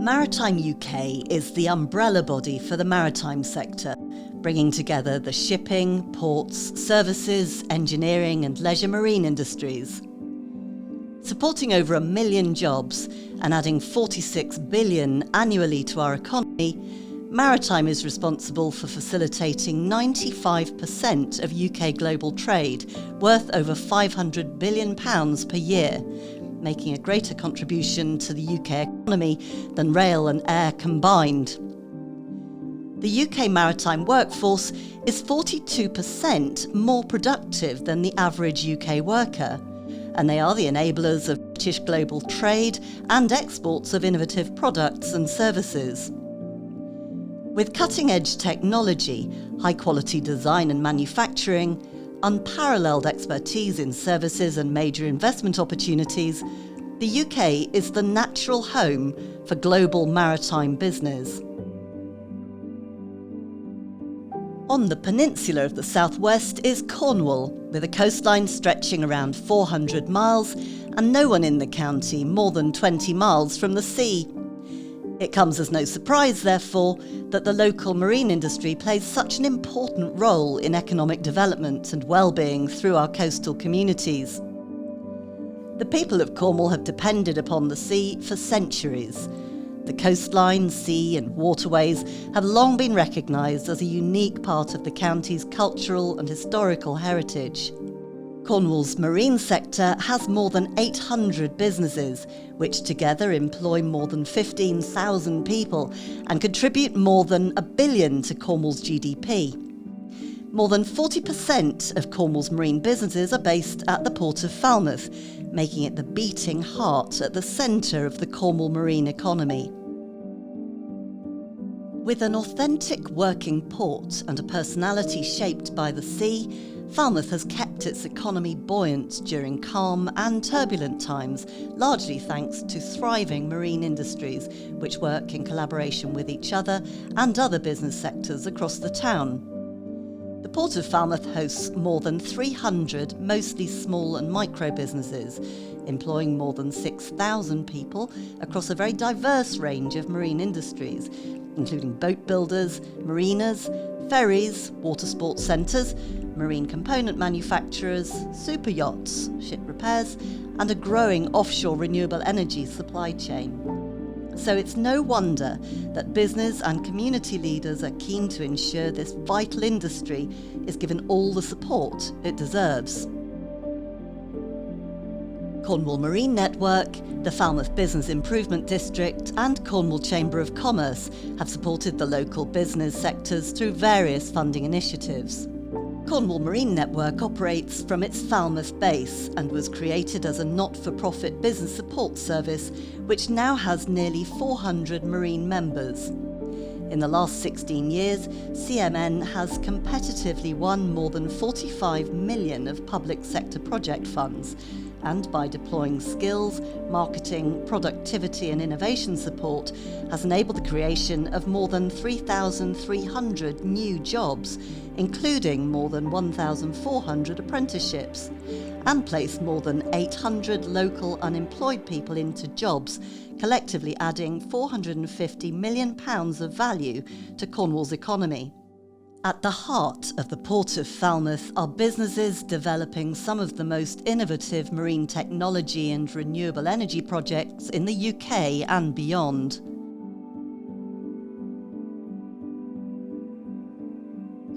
Maritime UK is the umbrella body for the maritime sector, bringing together the shipping, ports, services, engineering and leisure marine industries. Supporting over 1 million jobs and adding 46 billion annually to our economy, Maritime is responsible for facilitating 95% of UK global trade, worth over £500 billion per year, making a greater contribution to the UK economy than rail and air combined. The UK maritime workforce is 42% more productive than the average UK worker, and they are the enablers of British global trade and exports of innovative products and services. With cutting-edge technology, high-quality design and manufacturing, unparalleled expertise in services and major investment opportunities, the UK is the natural home for global maritime business. On the peninsula of the southwest is Cornwall, with a coastline stretching around 400 miles and no one in the county more than 20 miles from the sea. It comes as no surprise, therefore, that the local marine industry plays such an important role in economic development and well-being through our coastal communities. The people of Cornwall have depended upon the sea for centuries. The coastline, sea and waterways have long been recognised as a unique part of the county's cultural and historical heritage. Cornwall's marine sector has more than 800 businesses, which together employ more than 15,000 people and contribute more than £1 billion to Cornwall's GDP. More than 40% of Cornwall's marine businesses are based at the Port of Falmouth, making it the beating heart at the centre of the Cornwall marine economy. With an authentic working port and a personality shaped by the sea, Falmouth has kept its economy buoyant during calm and turbulent times, largely thanks to thriving marine industries, which work in collaboration with each other and other business sectors across the town. The Port of Falmouth hosts more than 300 mostly small and micro businesses, employing more than 6,000 people across a very diverse range of marine industries, including boat builders, mariners, ferries, water sports centres, marine component manufacturers, super yachts, ship repairs, and a growing offshore renewable energy supply chain. So it's no wonder that business and community leaders are keen to ensure this vital industry is given all the support it deserves. Cornwall Marine Network, the Falmouth Business Improvement District and Cornwall Chamber of Commerce have supported the local business sectors through various funding initiatives. Cornwall Marine Network operates from its Falmouth base and was created as a not-for-profit business support service which now has nearly 400 marine members. In the last 16 years, CMN has competitively won more than 45 million of public sector project funds, and by deploying skills, marketing, productivity and innovation support has enabled the creation of more than 3,300 new jobs, including more than 1,400 apprenticeships, and placed more than 800 local unemployed people into jobs, collectively adding £450 million of value to Cornwall's economy. At the heart of the Port of Falmouth are businesses developing some of the most innovative marine technology and renewable energy projects in the UK and beyond.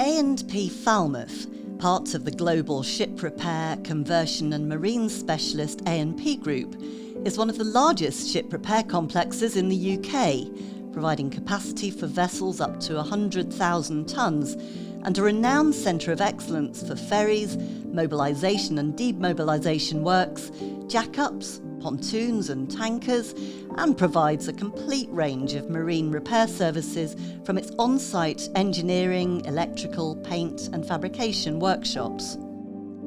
A&P Falmouth, part of the global ship repair, conversion and marine specialist A&P Group, is one of the largest ship repair complexes in the UK, providing capacity for vessels up to 100,000 tonnes, and a renowned centre of excellence for ferries, mobilisation and demobilisation works, jack-ups, pontoons and tankers, and provides a complete range of marine repair services from its on-site engineering, electrical, paint and fabrication workshops.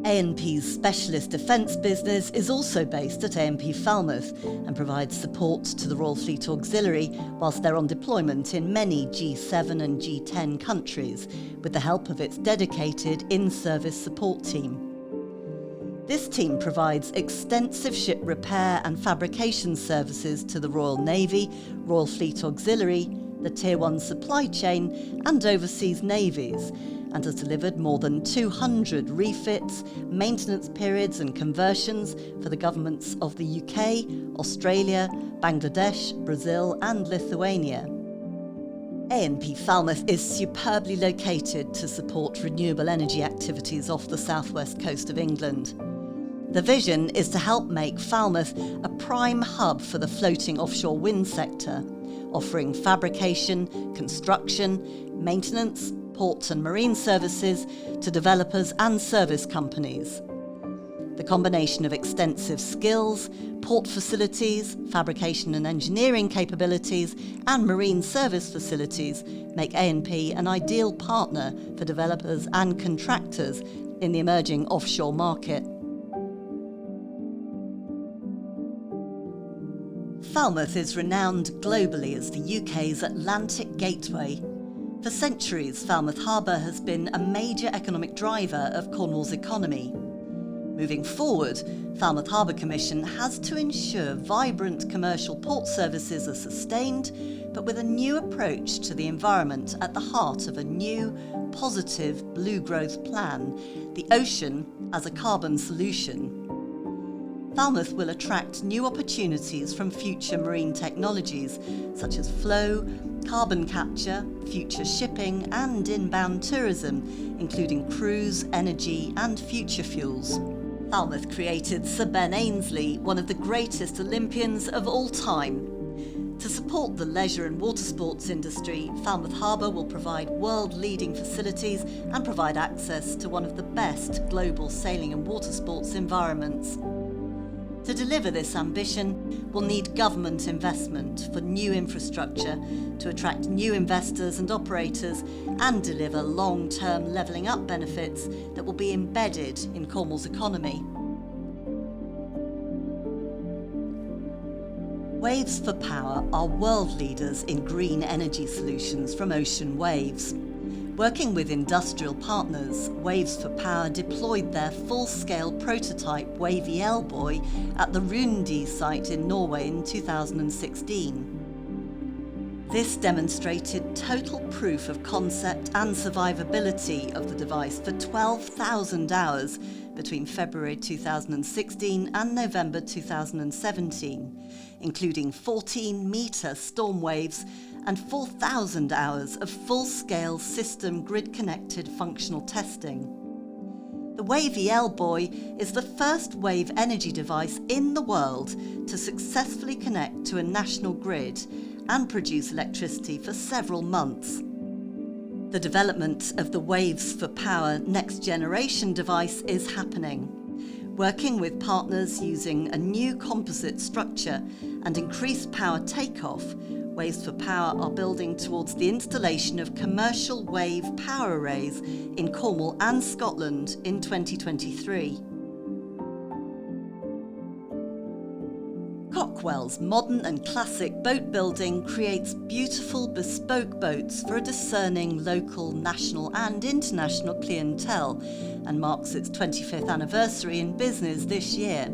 A&P's specialist defence business is also based at A&P Falmouth and provides support to the Royal Fleet Auxiliary whilst they're on deployment in many G7 and G10 countries with the help of its dedicated in-service support team. This team provides extensive ship repair and fabrication services to the Royal Navy, Royal Fleet Auxiliary, the Tier 1 supply chain and overseas navies, and has delivered more than 200 refits, maintenance periods and conversions for the governments of the UK, Australia, Bangladesh, Brazil and Lithuania. A&P Falmouth is superbly located to support renewable energy activities off the southwest coast of England. The vision is to help make Falmouth a prime hub for the floating offshore wind sector, offering fabrication, construction, maintenance, ports and marine services to developers and service companies. The combination of extensive skills, port facilities, fabrication and engineering capabilities and marine service facilities make A&P an ideal partner for developers and contractors in the emerging offshore market. Falmouth is renowned globally as the UK's Atlantic gateway. For centuries, Falmouth Harbour has been a major economic driver of Cornwall's economy. Moving forward, Falmouth Harbour Commission has to ensure vibrant commercial port services are sustained, but with a new approach to the environment at the heart of a new, positive blue growth plan, the ocean as a carbon solution. Falmouth will attract new opportunities from future marine technologies such as flow, carbon capture, future shipping and inbound tourism, including cruise, energy and future fuels. Falmouth created Sir Ben Ainslie, one of the greatest Olympians of all time. To support the leisure and water sports industry, Falmouth Harbour will provide world-leading facilities and provide access to one of the best global sailing and water sports environments. To deliver this ambition, we'll need government investment for new infrastructure to attract new investors and operators and deliver long-term levelling up benefits that will be embedded in Cornwall's economy. Waves4 Power are world leaders in green energy solutions from ocean waves. Working with industrial partners, Waves4 Power deployed their full-scale prototype Wave Elboy at the Rundi site in Norway in 2016. This demonstrated total proof of concept and survivability of the device for 12,000 hours between February 2016 and November 2017, including 14-metre storm waves and 4,000 hours of full-scale system grid-connected functional testing. The Wave Elboy is the first wave energy device in the world to successfully connect to a national grid and produce electricity for several months. The development of the Waves4 Power next-generation device is happening. Working with partners using a new composite structure and increased power takeoff, Waves4 Power are building towards the installation of commercial wave power arrays in Cornwall and Scotland in 2023. Cockwells' modern and classic boat building creates beautiful bespoke boats for a discerning local, national and international clientele and marks its 25th anniversary in business this year.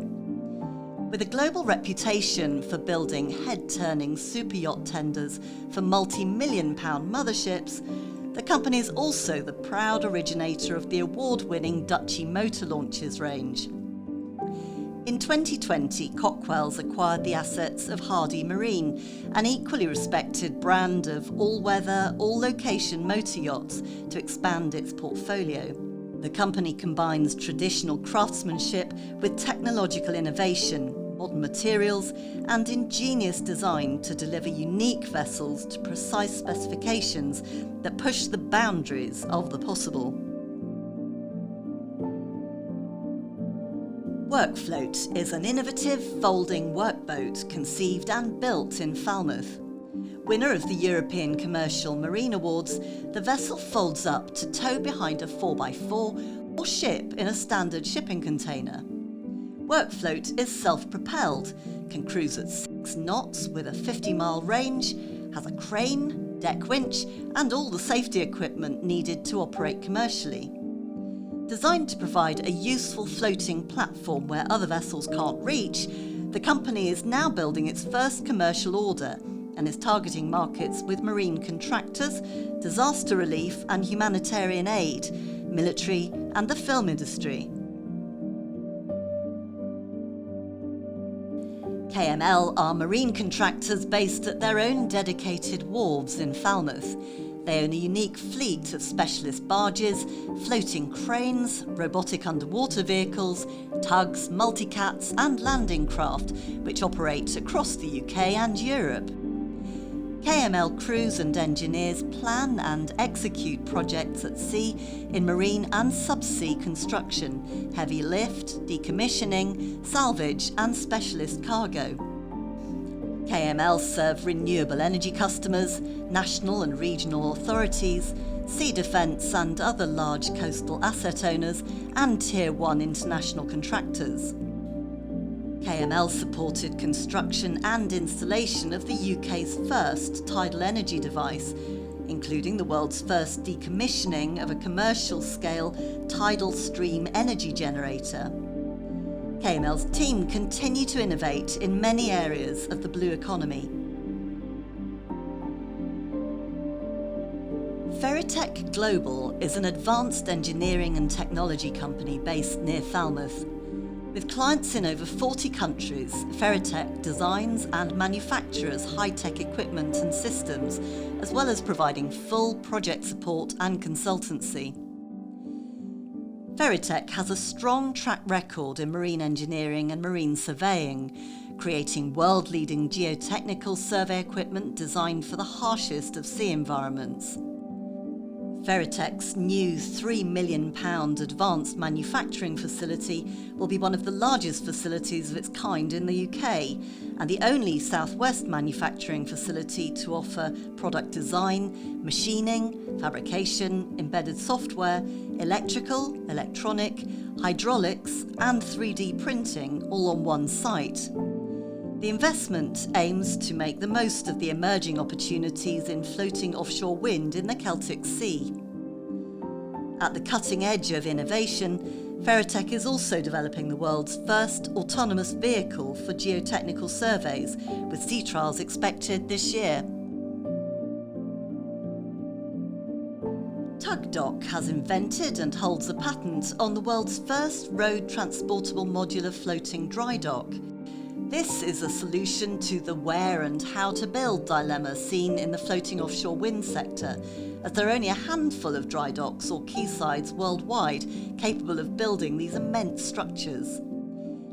With a global reputation for building head-turning super yacht tenders for multi-million-pound motherships, the company is also the proud originator of the award-winning Dutchy motor launches range. In 2020, Cockwells acquired the assets of Hardy Marine, an equally respected brand of all-weather, all-location motor yachts, to expand its portfolio. The company combines traditional craftsmanship with technological innovation, modern materials and ingenious design to deliver unique vessels to precise specifications that push the boundaries of the possible. Workfloat is an innovative folding workboat conceived and built in Falmouth. Winner of the European Commercial Marine Awards, the vessel folds up to tow behind a 4x4 or ship in a standard shipping container. Workfloat is self-propelled, can cruise at 6 knots with a 50-mile range, has a crane, deck winch and all the safety equipment needed to operate commercially. Designed to provide a useful floating platform where other vessels can't reach, the company is now building its first commercial order and is targeting markets with marine contractors, disaster relief and humanitarian aid, military and the film industry. KML are marine contractors based at their own dedicated wharves in Falmouth. They own a unique fleet of specialist barges, floating cranes, robotic underwater vehicles, tugs, multicats and landing craft, which operate across the UK and Europe. KML crews and engineers plan and execute projects at sea in marine and subsea construction, heavy lift, decommissioning, salvage and specialist cargo. KML serve renewable energy customers, national and regional authorities, sea defence and other large coastal asset owners, and Tier 1 international contractors. KML supported construction and installation of the UK's first tidal energy device, including the world's first decommissioning of a commercial-scale tidal stream energy generator. KML's team continue to innovate in many areas of the blue economy. Feritech Global is an advanced engineering and technology company based near Falmouth. With clients in over 40 countries, Feritech designs and manufactures high-tech equipment and systems, as well as providing full project support and consultancy. Feritech has a strong track record in marine engineering and marine surveying, creating world-leading geotechnical survey equipment designed for the harshest of sea environments. Feritech's new £3 million advanced manufacturing facility will be one of the largest facilities of its kind in the UK and the only Southwest manufacturing facility to offer product design, machining, fabrication, embedded software, electrical, electronic, hydraulics and 3D printing all on one site. The investment aims to make the most of the emerging opportunities in floating offshore wind in the Celtic Sea. At the cutting edge of innovation, Feritech is also developing the world's first autonomous vehicle for geotechnical surveys, with sea trials expected this year. Tugdock has invented and holds a patent on the world's first road transportable modular floating dry dock. This is a solution to the where and how to build dilemma seen in the floating offshore wind sector, as there are only a handful of dry docks or quaysides worldwide capable of building these immense structures.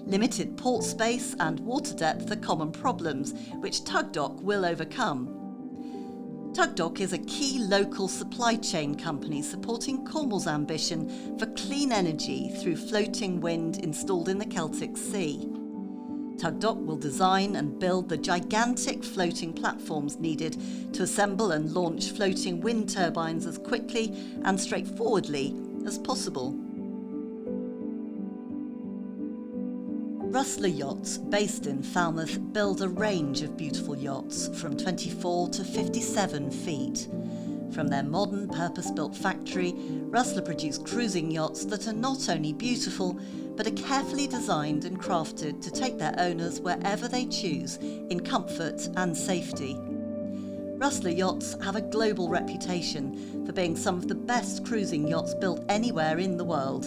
Limited port space and water depth are common problems, which Tugdock will overcome. Tugdock is a key local supply chain company supporting Cornwall's ambition for clean energy through floating wind installed in the Celtic Sea. Tugdock will design and build the gigantic floating platforms needed to assemble and launch floating wind turbines as quickly and straightforwardly as possible. Rustler Yachts, based in Falmouth, build a range of beautiful yachts from 24 to 57 feet. From their modern, purpose-built factory, Rustler produce cruising yachts that are not only beautiful, but are carefully designed and crafted to take their owners wherever they choose, in comfort and safety. Rustler yachts have a global reputation for being some of the best cruising yachts built anywhere in the world.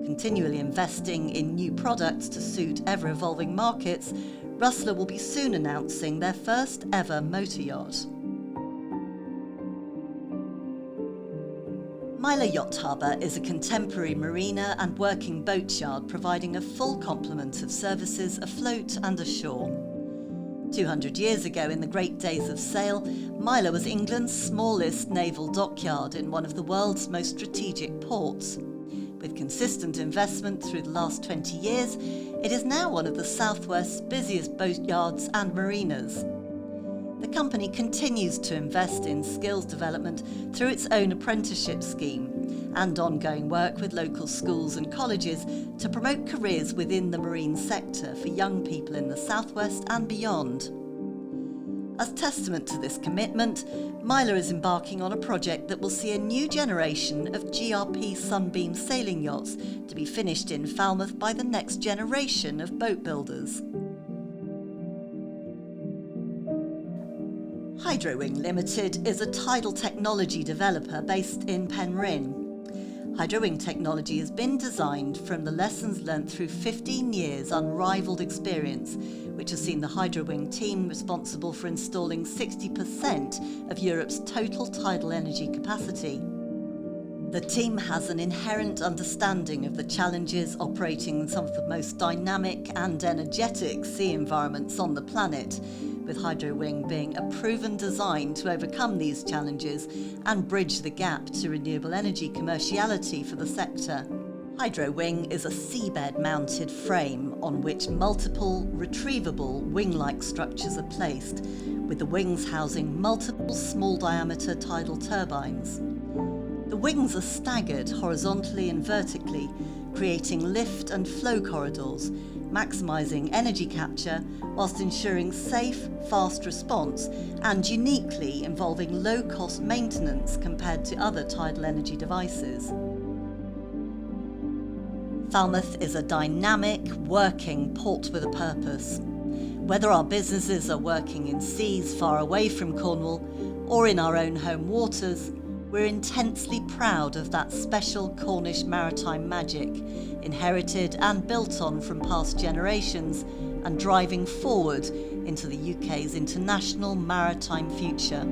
Continually investing in new products to suit ever-evolving markets, Rustler will be soon announcing their first ever motor yacht. Mylor Yacht Harbour is a contemporary marina and working boat yard providing a full complement of services afloat and ashore. 200 years ago, in the great days of sail, Mylor was England's smallest naval dockyard in one of the world's most strategic ports. With consistent investment through the last 20 years, it is now one of the Southwest's busiest boat yards and marinas. The company continues to invest in skills development through its own apprenticeship scheme and ongoing work with local schools and colleges to promote careers within the marine sector for young people in the Southwest and beyond. As testament to this commitment, Mylor is embarking on a project that will see a new generation of GRP Sunbeam sailing yachts to be finished in Falmouth by the next generation of boat builders. HydroWing Limited is a tidal technology developer based in Penryn. HydroWing technology has been designed from the lessons learnt through 15 years' unrivaled experience, which has seen the HydroWing team responsible for installing 60% of Europe's total tidal energy capacity. The team has an inherent understanding of the challenges operating in some of the most dynamic and energetic sea environments on the planet, with HydroWing being a proven design to overcome these challenges and bridge the gap to renewable energy commerciality for the sector. HydroWing is a seabed-mounted frame on which multiple retrievable wing-like structures are placed, with the wings housing multiple small-diameter tidal turbines. The wings are staggered horizontally and vertically, creating lift and flow corridors, maximising energy capture whilst ensuring safe, fast response and uniquely involving low-cost maintenance compared to other tidal energy devices. Falmouth is a dynamic, working port with a purpose. Whether our businesses are working in seas far away from Cornwall or in our own home waters, we're intensely proud of that special Cornish maritime magic, inherited and built on from past generations and driving forward into the UK's international maritime future.